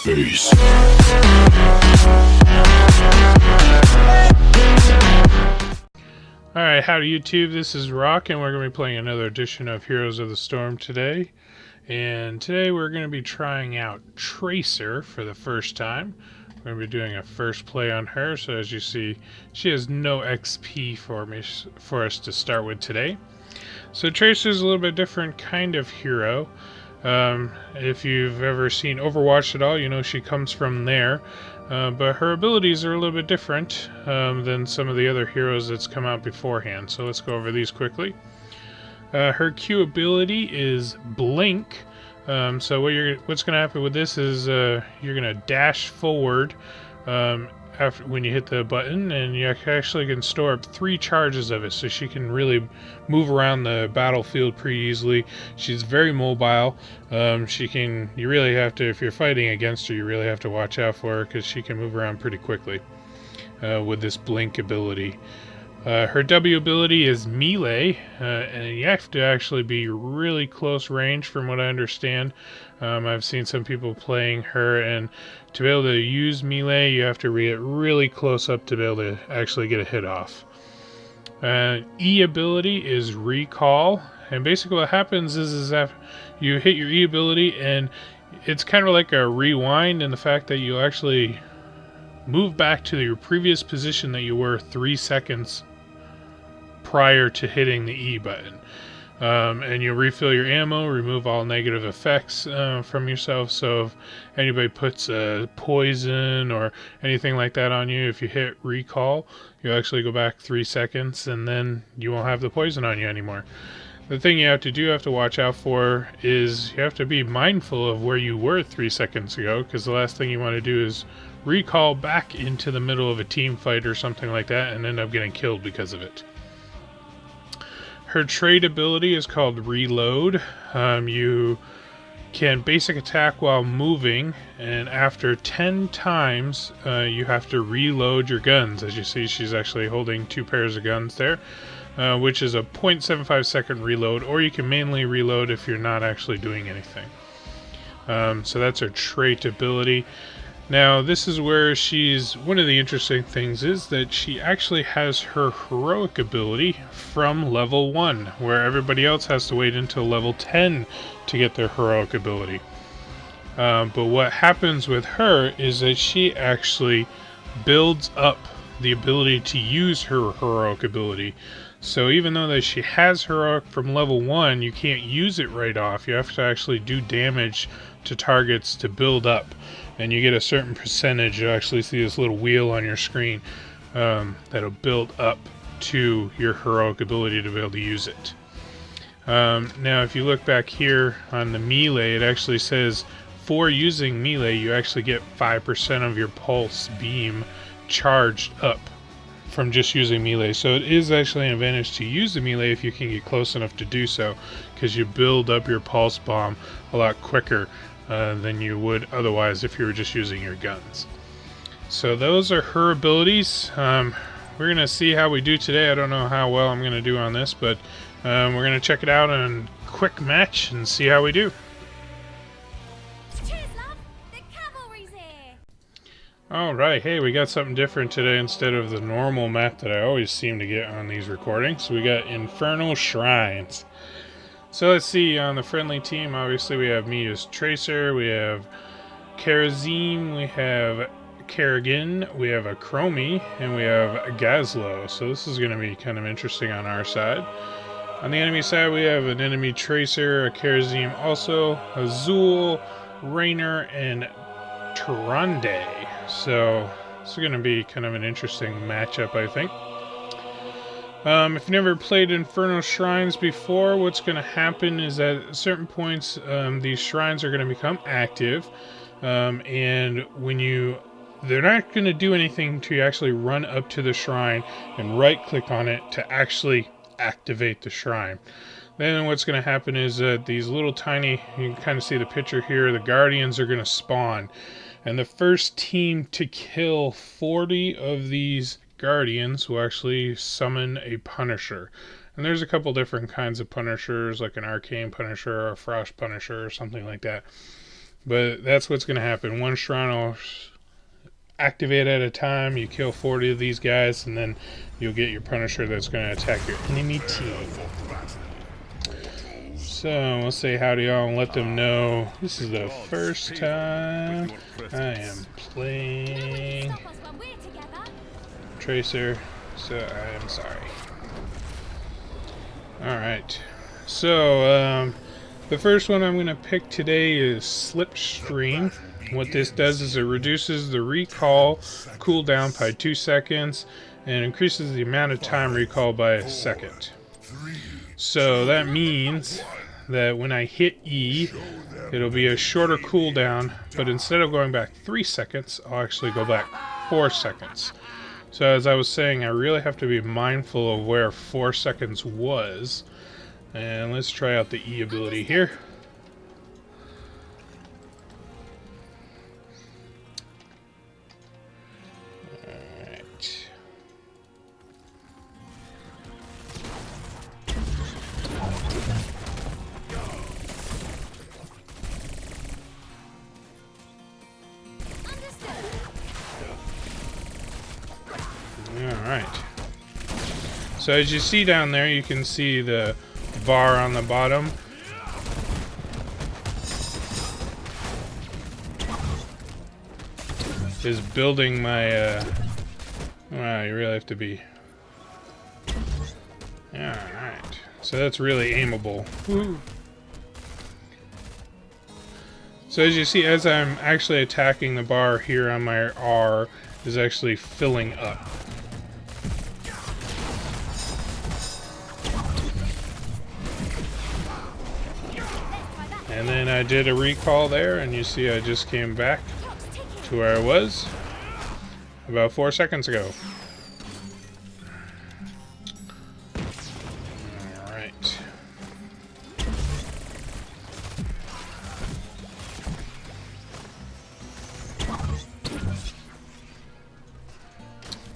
face. Alright, howdy YouTube, this is Rock, and we're going to be playing another edition of Heroes of the Storm today. And today we're going to be trying out Tracer for the first time. We're going to be doing a first play on her, so as you see, she has no XP for us to start with today. So Tracer is a little bit different kind of hero. If you've ever seen Overwatch at all, you know she comes from there. But her abilities are a little bit different than some of the other heroes that's come out beforehand. So let's go over these quickly. Her Q ability is Blink. So what's going to happen with this is you're going to dash forward when you hit the button, and you actually can store up 3 charges of it, so she can really move around the battlefield pretty easily. She's very mobile. You really have to, if you're fighting against her, you really have to watch out for her because she can move around pretty quickly with this Blink ability. Her W ability is Melee, and you have to actually be really close range from what I understand. I've seen some people playing her, and to be able to use Melee, you have to get really close up to be able to actually get a hit off. E ability is Recall, and basically what happens is after you hit your E ability, and it's kind of like a rewind in the fact that you actually move back to your previous position that you were 3 seconds prior to hitting the E button. And you'll refill your ammo, remove all negative effects from yourself. So if anybody puts poison or anything like that on you, if you hit recall, you'll actually go back 3 seconds and then you won't have the poison on you anymore. The thing you have to watch out for is you have to be mindful of where you were 3 seconds ago, because the last thing you want to do is recall back into the middle of a team fight or something like that and end up getting killed because of it. Her trade ability is called Reload. You can basic attack while moving, and after 10 times you have to reload your guns. As you see, she's actually holding 2 pairs of guns there, which is a 0.75 second reload, or you can mainly reload if you're not actually doing anything. So that's her trait ability. Now, this is where one of the interesting things is that she actually has her heroic ability from level 1, where everybody else has to wait until level 10 to get their heroic ability. But what happens with her is that she actually builds up the ability to use her heroic ability. So even though that she has heroic from level 1, you can't use it right off. You have to actually do damage to targets to build up. And you get a certain percentage. You'll actually see this little wheel on your screen that'll build up to your heroic ability to be able to use it. Now, if you look back here on the melee, it actually says for using melee, you actually get 5% of your pulse beam charged up from just using melee. So it is actually an advantage to use the melee if you can get close enough to do so, because you build up your pulse bomb a lot quicker than you would otherwise if you were just using your guns. So those are her abilities. We're going to see how we do today. I don't know how well I'm going to do on this, but we're going to check it out in a quick match and see how we do. Cheers, love! The cavalry's here! Alright, hey, we got something different today instead of the normal map that I always seem to get on these recordings. We got Infernal Shrines. So let's see, on the friendly team, obviously we have me as Tracer, we have Karazim, we have Kerrigan, we have a Chromie, and we have a Gazlo. So this is going to be kind of interesting on our side. On the enemy side, we have an enemy Tracer, a Karazim also, Azul, Rainer, and Tyrande. So this is going to be kind of an interesting matchup, I think. If you've never played Infernal Shrines before, what's going to happen is that at certain points these shrines are going to become active, and they're not going to do anything to actually run up to the shrine and right click on it to actually activate the shrine. Then what's going to happen is that these little tiny, you can kind of see the picture here, the guardians are going to spawn, and the first team to kill 40 of these guardians will actually summon a Punisher. And there's a couple different kinds of Punishers, like an Arcane Punisher or a Frost Punisher or something like that. But that's what's going to happen. One shrine will activate at a time. You kill 40 of these guys, and then you'll get your Punisher that's going to attack your enemy team. So we'll say howdy y'all and let them know this is the first time I am playing Tracer, so I am sorry. Alright, so the first one I'm going to pick today is Slipstream. What this does is it reduces the recall cooldown by 2 seconds and increases the amount of time recall by a second. So that means that when I hit E, it'll be a shorter cooldown, but instead of going back 3 seconds, I'll actually go back 4 seconds. So as I was saying, I really have to be mindful of where 4 seconds was. And let's try out the E ability here. Alright. Alright. So as you see down there, you can see the bar on the bottom. Is building my wow, you really have to be. Alright. So that's really aimable. Woo. So as you see, as I'm actually attacking, the bar here on my R is actually filling up. And then I did a recall there, and you see I just came back to where I was about 4 seconds ago. Alright.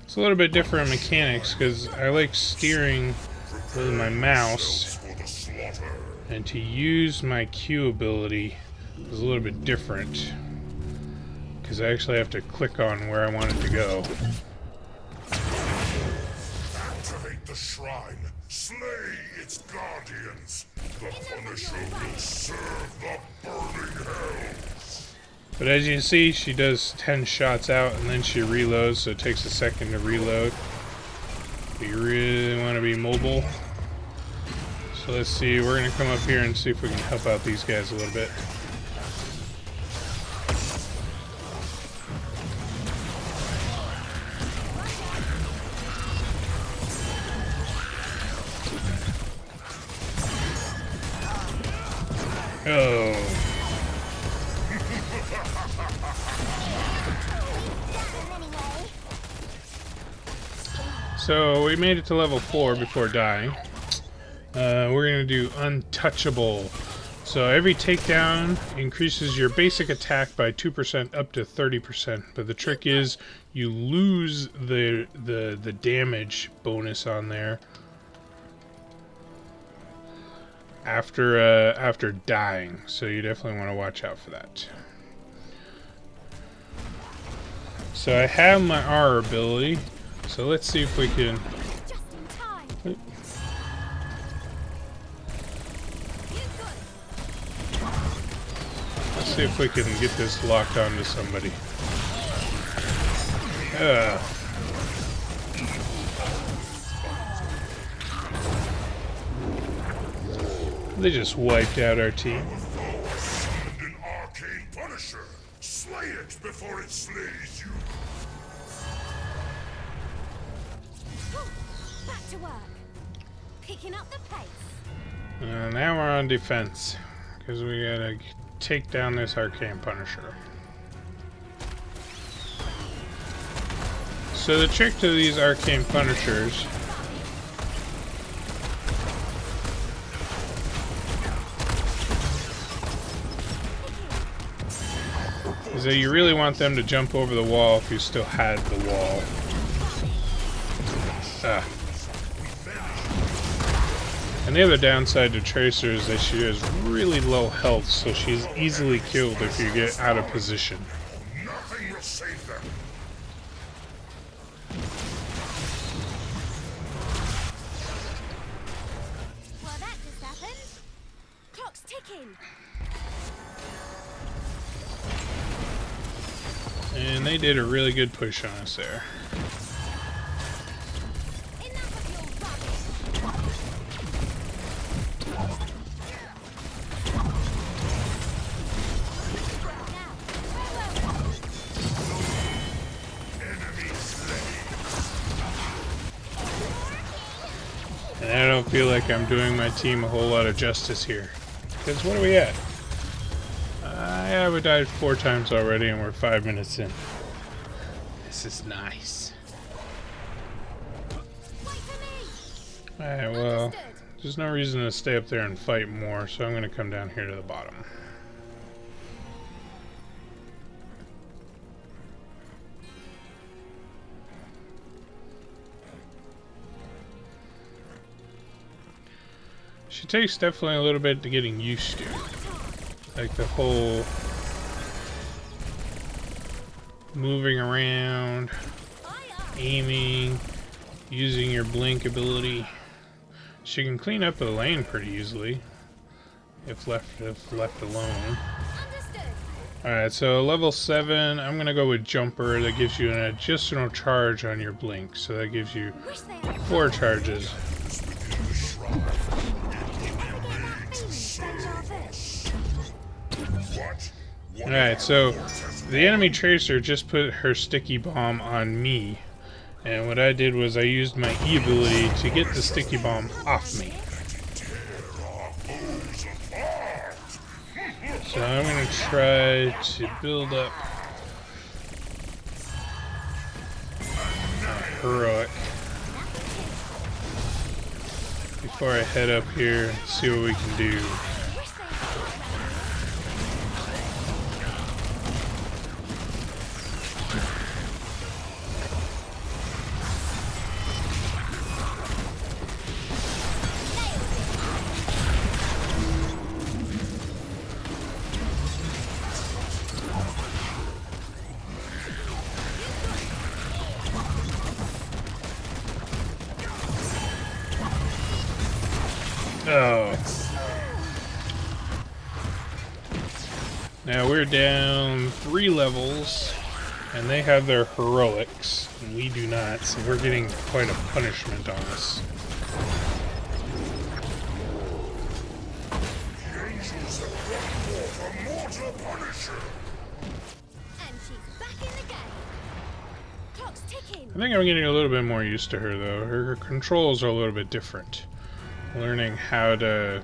It's a little bit different mechanics because I like steering with my mouse. And to use my Q ability is a little bit different, because I actually have to click on where I want it to go. Activate the shrine. Slay its guardians. The Punisher will serve the burning hells. But as you can see, she does 10 shots out and then she reloads, so it takes a second to reload. If you really want to be mobile. So let's see, we're going to come up here and see if we can help out these guys a little bit. Oh. So we made it to level 4 before dying. We're going to do Untouchable. So every takedown increases your basic attack by 2% up to 30%. But the trick is you lose the damage bonus on there after dying. So you definitely want to watch out for that. So I have my R ability. So let's see if we can. Let's see if we can get this locked onto somebody. They just wiped out our team. An arcane Punisher. Slay it before it slays you. Back to work. Picking up the pace. Now we're on defense, because we gotta take down this arcane Punisher. So the trick to these arcane Punishers is that you really want them to jump over the wall if you still had the wall. And the other downside to Tracer is that she has really low health, so she's easily killed if you get out of position. Nothing will save them. Well, that just happened. Clock's ticking. And they did a really good push on us there. Enough of your rubbish. Now, farewell. Enemy slain. And I don't feel like I'm doing my team a whole lot of justice here. Because what are we at? Yeah, we died 4 times already and we're 5 minutes in. This is nice. Wait for me. Alright, well, Understood. there's no reason to stay up there and fight more, so I'm going to come down here to the bottom. She takes definitely a little bit to getting used to. Like the whole moving around, aiming, using your blink ability. She can clean up the lane pretty easily if left alone. Understood. Alright, so level 7, I'm gonna go with Jumper. That gives you an additional charge on your blink, so that gives you Wish they had 4 charges. Within the shrine. What? Alright, so the enemy Tracer just put her sticky bomb on me. And what I did was I used my E ability to get the sticky bomb off me. So I'm going to try to build up a heroic before I head up here and see what we can do. Oh. Now we're down 3 levels, and they have their heroics, and we do not, so we're getting quite a punishment on us. The angels have brought forth a mortal punisher. And she's back in the game. Clock's ticking. I think I'm getting a little bit more used to her, though. Her controls are a little bit different. Learning how to...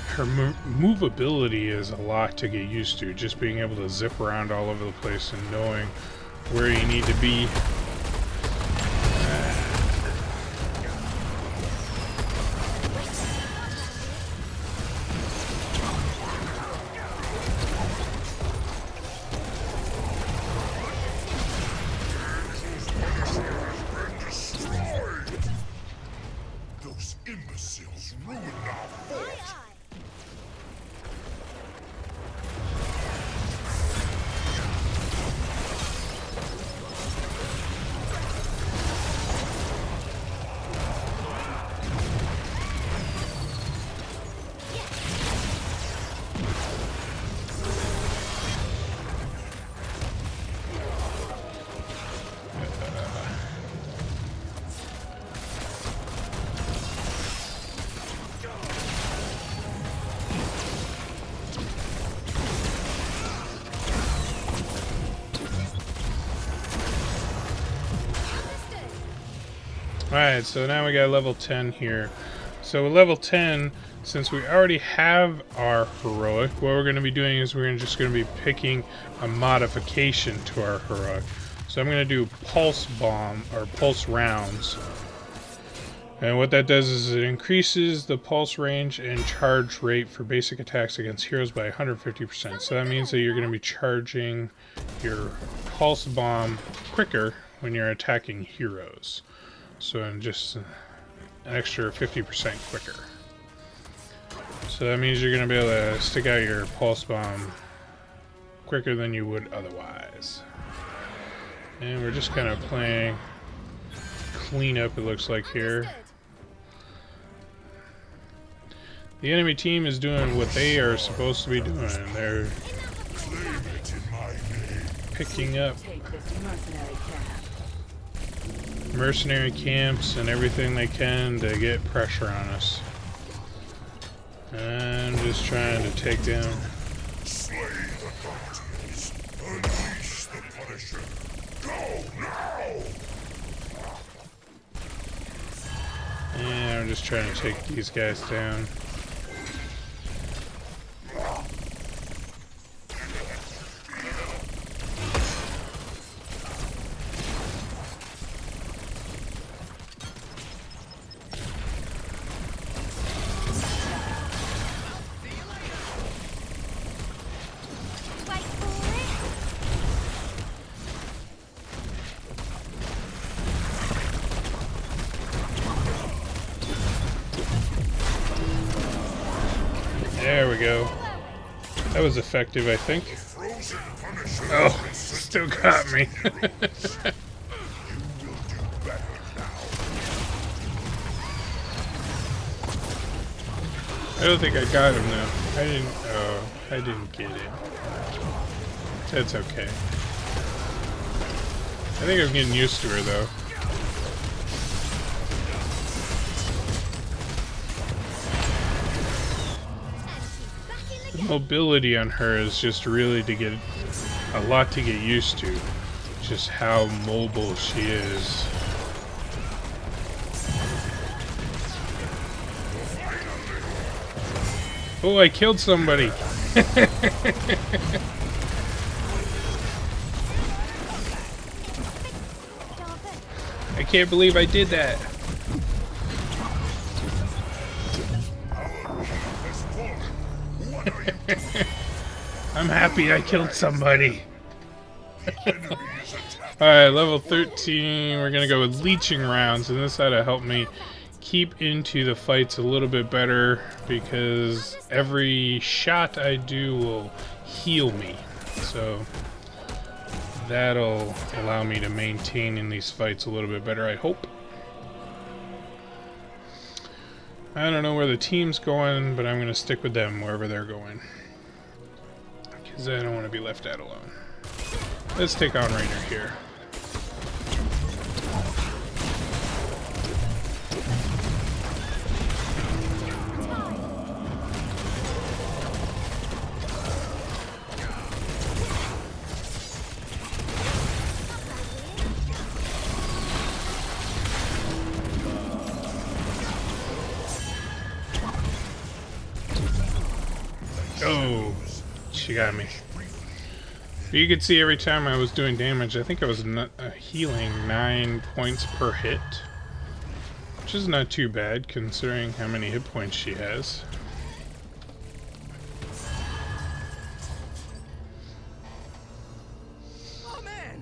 Her movability is a lot to get used to. Just being able to zip around all over the place and knowing where you need to be. Those imbeciles ruined our fort. Alright, so now we got level 10 here. So with level 10, since we already have our heroic, what we're going to be doing is we're just going to be picking a modification to our heroic. So I'm going to do pulse bomb, or pulse rounds. And what that does is it increases the pulse range and charge rate for basic attacks against heroes by 150%. So that means that you're going to be charging your pulse bomb quicker when you're attacking heroes. So I'm just an extra 50% quicker. So that means you're going to be able to stick out your pulse bomb quicker than you would otherwise. And we're just kind of playing cleanup, it looks like here. The enemy team is doing what they are supposed to be doing. They're picking up mercenary camps and everything they can to get pressure on us. I'm just trying to take down. Slay the Guardians. Unleash the Punisher. Go now! And I'm just trying to take these guys down. There we go. That was effective, I think. Oh, still got me. I don't think I got him though. I didn't. Oh, I didn't get it. That's okay. I think I'm getting used to her though. The mobility on her is just really to get a lot to get used to. Just how mobile she is. Oh, I killed somebody. I can't believe I did that. I'm happy I killed somebody. Alright, level 13. We're gonna go with leeching rounds, and this ought to help me keep into the fights a little bit better because every shot I do will heal me. So that'll allow me to maintain in these fights a little bit better, I hope. I don't know where the team's going, but I'm going to stick with them wherever they're going. Because I don't want to be left out alone. Let's take on Rainer here. Oh, she got me. But you could see every time I was doing damage, I think I was healing 9 points per hit. Which is not too bad, considering how many hit points she has.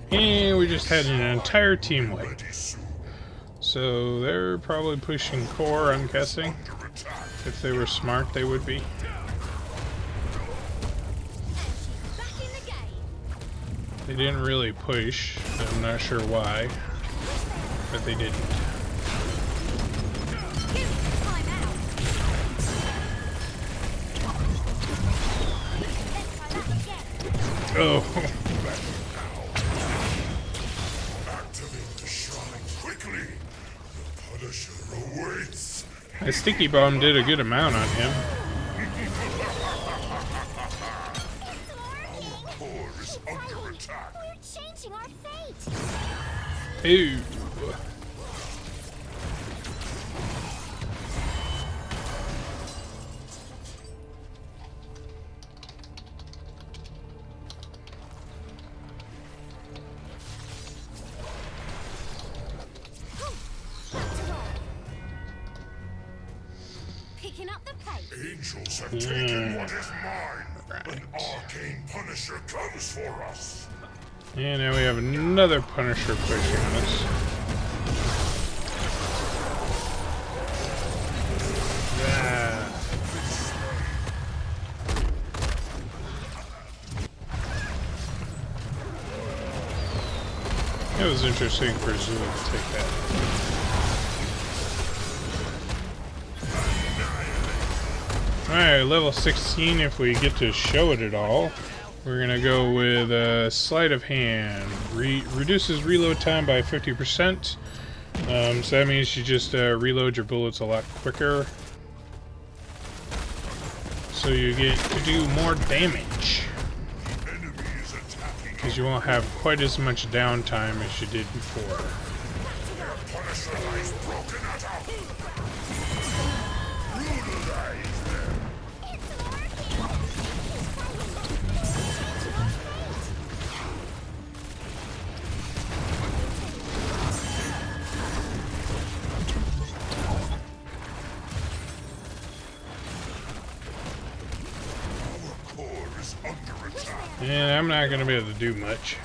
And we just had an entire team wipe. So they're probably pushing core, I'm guessing. If they were smart, they would be. They didn't really push. I'm not sure why, but they didn't. Oh. Activate the shrine quickly. The Punisher awaits. My sticky bomb did a good amount on him. We're changing our fate. Ooh. Picking up the pace. Angels have taken what is mine. An arcane Punisher comes for us. And now we have another Punisher pushing on us. It was interesting for Zulu to take that. Alright, level 16 if we get to show it at all. We're gonna go with Sleight of Hand. Reduces reload time by 50%. So that means you just reload your bullets a lot quicker. So you get to do more damage. Because you won't have quite as much downtime as you did before. And I'm not going to be able to do much.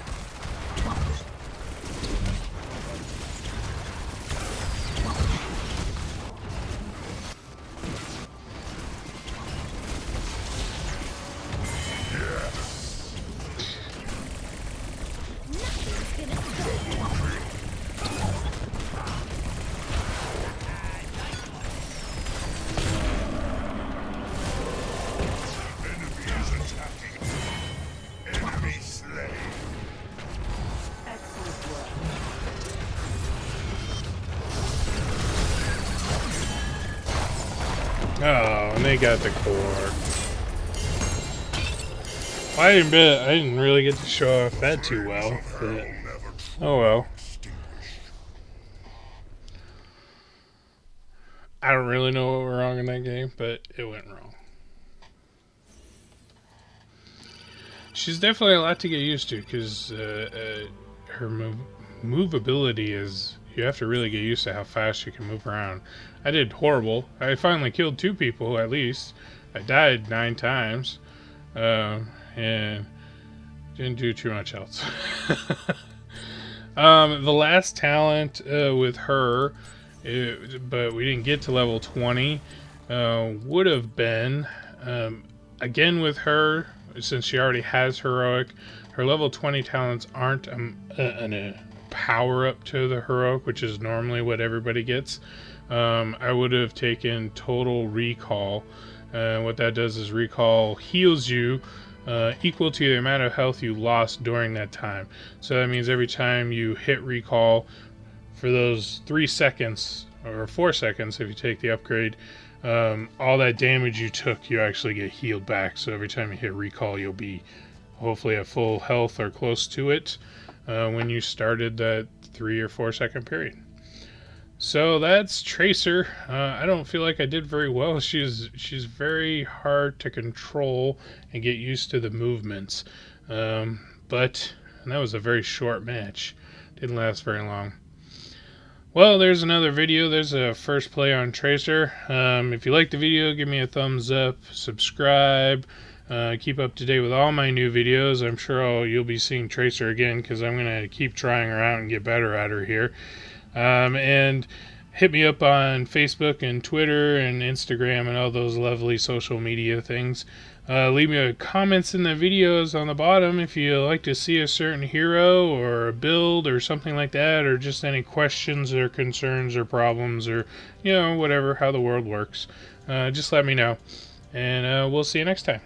Oh, and they got the core. I didn't really get to show off that too well, but oh well. I don't really know what went wrong in that game, but it went wrong. She's definitely a lot to get used to, because her movability is... You have to really get used to how fast you can move around. I did horrible. I finally killed 2 people, at least. I died 9 times. And didn't do too much else. The last talent with her, but we didn't get to level 20, would have been, again with her, since she already has heroic, her level 20 talents aren't a power up to the heroic, which is normally what everybody gets. I would have taken total recall. What that does is recall heals you equal to the amount of health you lost during that time. So that means every time you hit recall for those 3 seconds or 4 seconds, if you take the upgrade, all that damage you took, you actually get healed back. So every time you hit recall, you'll be hopefully at full health or close to it when you started that 3 or 4 second period. So that's Tracer. I don't feel like I did very well. She's very hard to control and get used to the movements. But that was a very short match. Didn't last very long. Well, there's another video. There's a first play on Tracer. If you like the video, give me a thumbs up, subscribe, keep up to date with all my new videos. I'm sure you'll be seeing Tracer again, because I'm going to keep trying her out and get better at her here. And hit me up on Facebook and Twitter and Instagram and all those lovely social media things. Leave me comments in the videos on the bottom if you like to see a certain hero or a build or something like that, or just any questions or concerns or problems, or whatever, how the world works. Just let me know, and we'll see you next time.